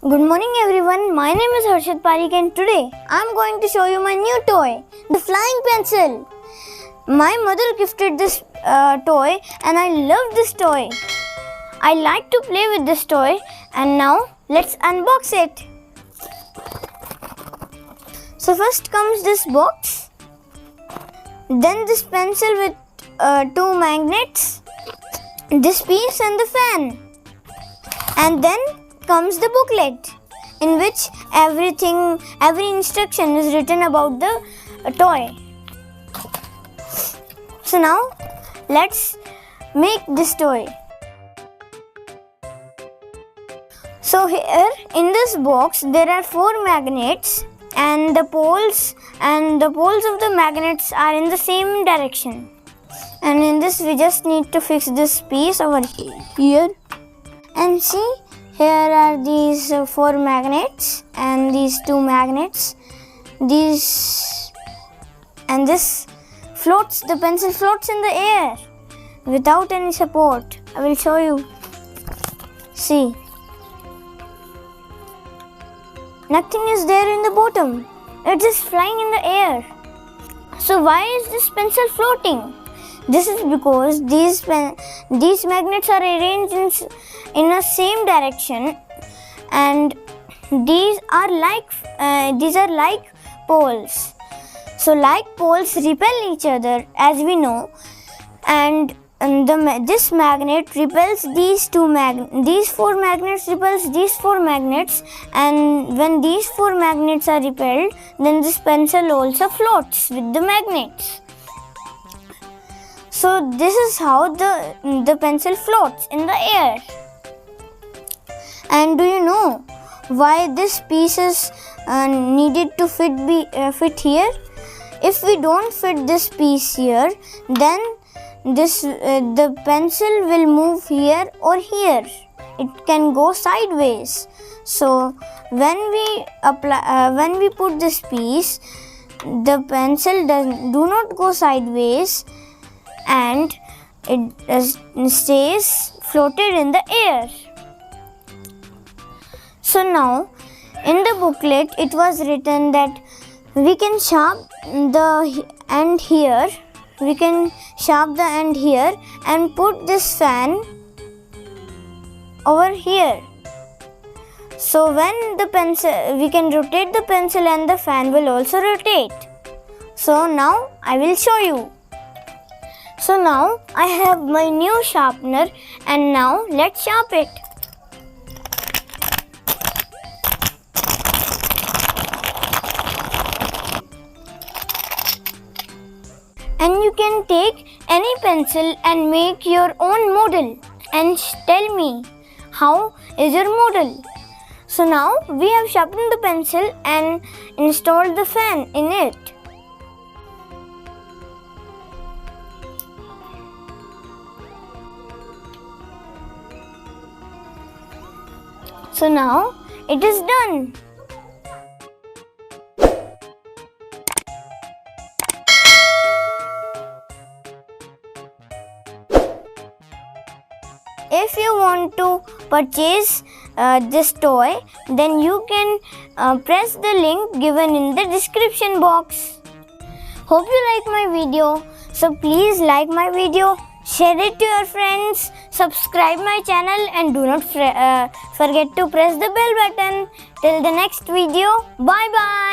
Good morning everyone, my name is Harshad Parikh and today I am going to show you my new toy, the flying pencil. My mother gifted this toy and I love this toy. I like to play with this toy and now let's unbox it. So first comes this box, then this pencil with two magnets, this piece and the fan, and then comes the booklet in which every instruction is written about the toy. So now let's make this toy. So here in this box there are 4 magnets and the poles of the magnets are in the same direction. And in this we just need to fix this piece over here. And see, here are these 4 magnets and these 2 magnets. This floats, the pencil floats in the air without any support. I will show you. See, nothing is there in the bottom. It is flying in the air. So why is this pencil floating? This is because these magnets are arranged in a same direction, and these are like poles. So like poles repel each other, as we know, and this magnet repels these 4 magnets repels these 4 magnets, and when these 4 magnets are repelled, then this pencil also floats with the magnets. So this is how the pencil floats in the air. And do you know why this piece is needed to fit here? If we don't fit this piece here, then the pencil will move here or here. It can go sideways. So when we put this piece, the pencil do not go sideways and it stays floated in the air. So now in the booklet it was written that we can sharp the end here. We can sharp the end here and put this fan over here. So when the pencil, we can rotate the pencil and the fan will also rotate. So now I will show you. So now I have my new sharpener and now let's sharp it. And you can take any pencil and make your own model and tell me how is your model. So now we have sharpened the pencil and installed the fan in it. So now it is done. If you want to purchase this toy, then you can press the link given in the description box. Hope you like my video. So please like my video, share it to your friends, subscribe my channel and do not forget to press the bell button. Till the next video, bye bye.